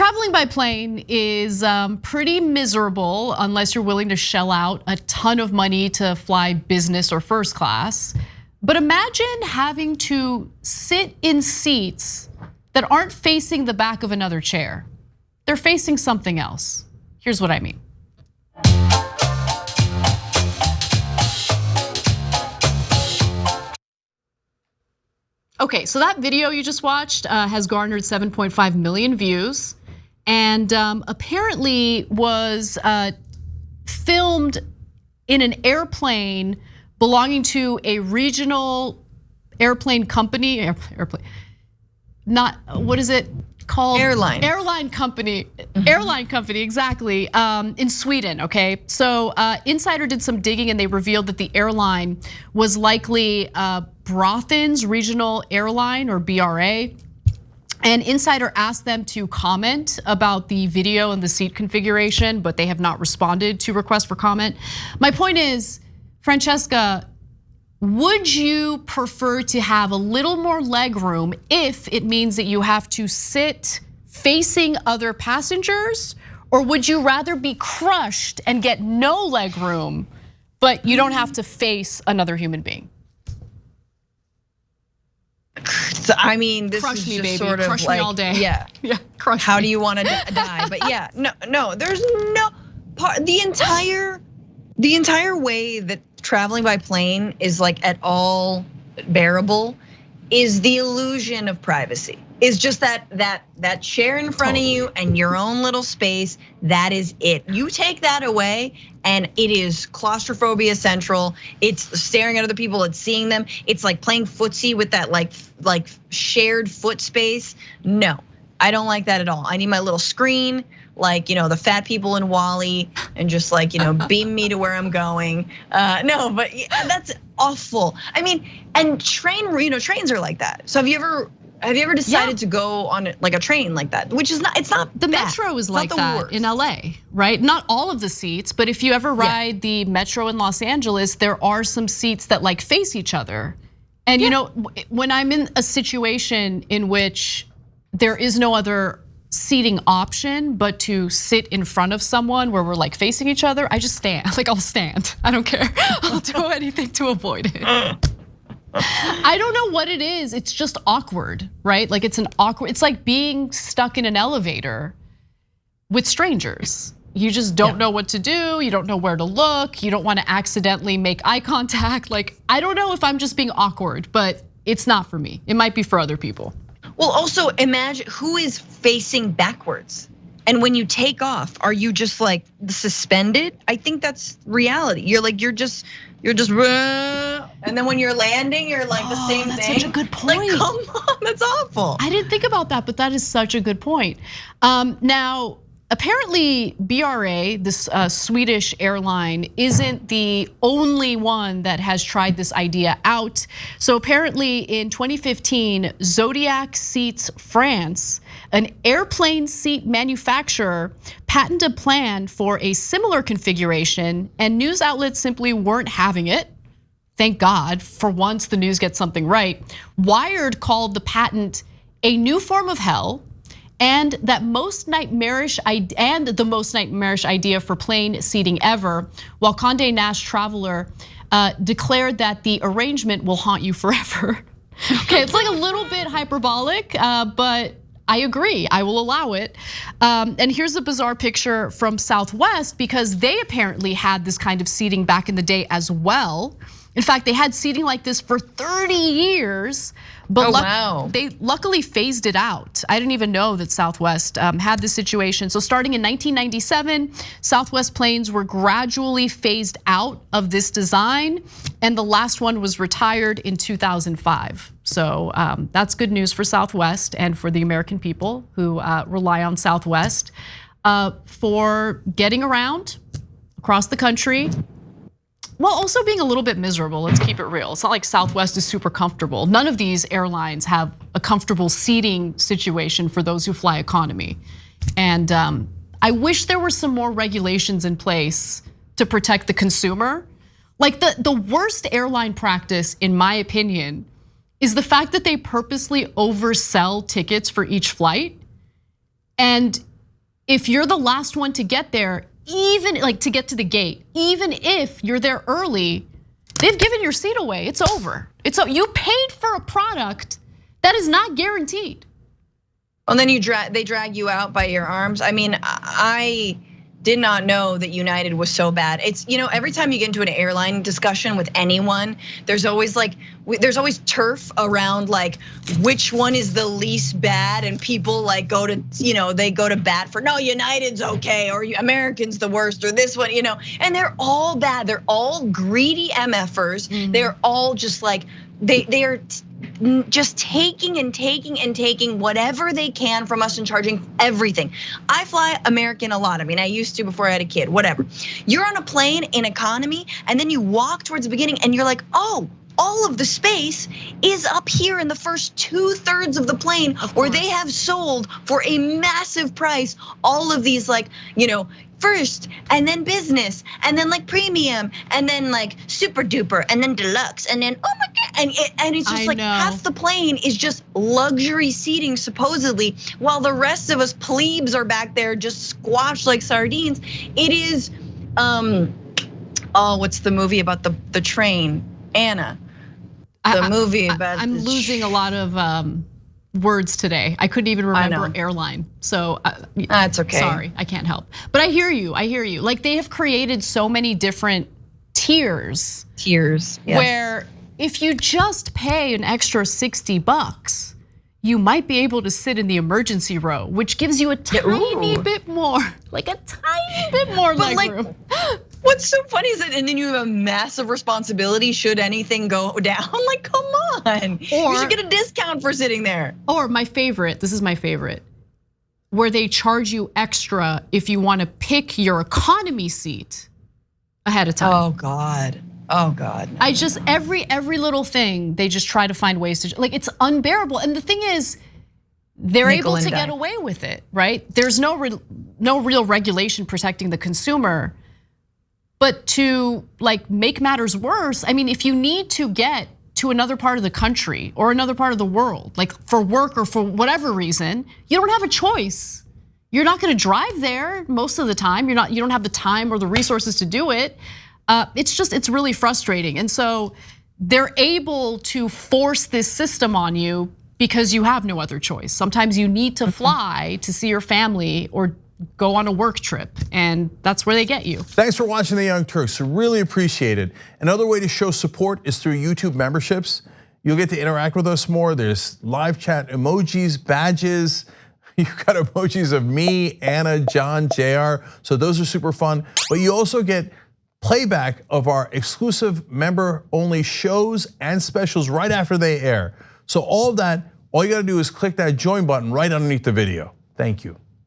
Traveling by plane is pretty miserable unless you're willing to shell out a ton of money to fly business or first class. But imagine having to sit in seats that aren't facing the back of another chair. They're facing something else. Here's what I mean. Okay, so that video you just watched has garnered 7.5 million views and apparently was filmed in an airplane belonging to a regional airplane company, not, what is it called? Airline. Airline company, airline company, exactly, in Sweden, okay? So Insider did some digging and they revealed that the airline was likely Brothen's Regional Airline, or BRA. And Insider asked them to comment about the video and the seat configuration, but they have not responded to requests for comment. My point is, Francesca, would you prefer to have a little more leg room if it means that you have to sit facing other passengers? Or would you rather be crushed and get no leg room, but you don't have to face another human being? So, I mean, this crush is me, just baby. sort of Crush like, me all day. Yeah, crush How me. do you want to die? But yeah, no, there's no part. The entire way that traveling by plane is like at all bearable is the illusion of privacy. Is just that chair in front of you and your own little space. That is it. You take that away and it is claustrophobia central. It's staring at other people, it's seeing them. It's like playing footsie with that like shared foot space. No, I don't like that at all. I need my little screen, like the fat people in WALL-E, and just like beam me to where I'm going. No, but that's awful. I mean, and trains are like that. So have you ever decided to go on like a train like that? Which is not, it's not the bad. Metro is like that in LA, right? Not all of the seats, but if you ever ride the Metro in Los Angeles, there are some seats that like face each other. And when I'm in a situation in which there is no other seating option but to sit in front of someone where we're like facing each other, I just stand. Like I'll stand. I don't care. I'll do anything to avoid it. I don't know what it is. It's just awkward, right? Like it's like being stuck in an elevator with strangers. You just don't know what to do. You don't know where to look. You don't want to accidentally make eye contact. Like, I don't know if I'm just being awkward, but it's not for me. It might be for other people. Well, also imagine who is facing backwards. And when you take off, are you just like suspended? I think that's reality. You're just, and then when you're landing, you're like the same that's thing. Such a good point. Like, come on, that's awful. I didn't think about that, but that is such a good point. Now, apparently BRA, this Swedish airline, isn't the only one that has tried this idea out. So apparently in 2015, Zodiac Seats France, an airplane seat manufacturer, patented a plan for a similar configuration, and news outlets simply weren't having it. Thank God, for once the news gets something right. Wired called the patent a new form of hell, and the most nightmarish idea for plane seating ever, while Condé Nast Traveler declared that the arrangement will haunt you forever. Okay, it's like a little bit hyperbolic, but I agree, I will allow it. And here's a bizarre picture from Southwest, because they apparently had this kind of seating back in the day as well. In fact, they had seating like this for 30 years, but they luckily phased it out. I didn't even know that Southwest had this situation. So starting in 1997, Southwest planes were gradually phased out of this design, and the last one was retired in 2005. So that's good news for Southwest and for the American people who rely on Southwest for getting around across the country, while also being a little bit miserable. Let's keep it real. It's not like Southwest is super comfortable. None of these airlines have a comfortable seating situation for those who fly economy. And I wish there were some more regulations in place to protect the consumer. Like the worst airline practice, in my opinion, is the fact that they purposely oversell tickets for each flight. And if you're the last one to get there, even like to get to the gate, even if you're there early, they've given your seat away. It's over. You paid for a product that is not guaranteed. And then they drag you out by your arms. I mean, I did not know that United was so bad. It's, every time you get into an airline discussion with anyone, there's always turf around like which one is the least bad, and people like they go to bat for, no, United's okay, or American's the worst, or this one, and they're all bad. They're all greedy MFers. They're all just like, they are just taking and taking and taking whatever they can from us and charging everything. I fly American a lot. I mean, I used to before I had a kid, whatever. You're on a plane in economy, and then you walk towards the beginning and you're like, oh, all of the space is up here in the first 2/3 of the plane, or they have sold for a massive price all of these like, first, and then business, and then like premium, and then like super duper, and then deluxe, and then, oh my God, and it's just like half the plane is just luxury seating supposedly, while the rest of us plebes are back there just squashed like sardines. It is, what's the movie about the train? Anna, the movie about. I'm losing a lot of words today. I couldn't even remember Airline. So that's okay. Sorry, I can't help. But I hear you. Like they have created so many different tiers. Yes. Where if you just pay an extra $60, you might be able to sit in the emergency row, which gives you a tiny bit more, like a tiny bit more legroom. What's so funny is that, and then you have a massive responsibility should anything go down. Like, come on, you should get a discount for sitting there. Or my favorite, this is my favorite, where they charge you extra if you want to pick your economy seat ahead of time. Oh God. No. I just every little thing they just try to find ways to, like, it's unbearable. And the thing is, they're able to get away with it, right? There's no real regulation protecting the consumer. But to like make matters worse, I mean, if you need to get to another part of the country or another part of the world, like for work or for whatever reason, you don't have a choice. You're not gonna drive there most of the time. You don't have the time or the resources to do it. It's really frustrating. And so they're able to force this system on you because you have no other choice. Sometimes you need to fly to see your family or go on a work trip, and that's where they get you. Thanks for watching The Young Turks, really appreciate it. Another way to show support is through YouTube memberships. You'll get to interact with us more. There's live chat emojis, badges. You've got emojis of me, Anna, John, JR, so those are super fun. But you also get playback of our exclusive member-only shows and specials right after they air. So all of that, all you gotta do is click that join button right underneath the video. Thank you.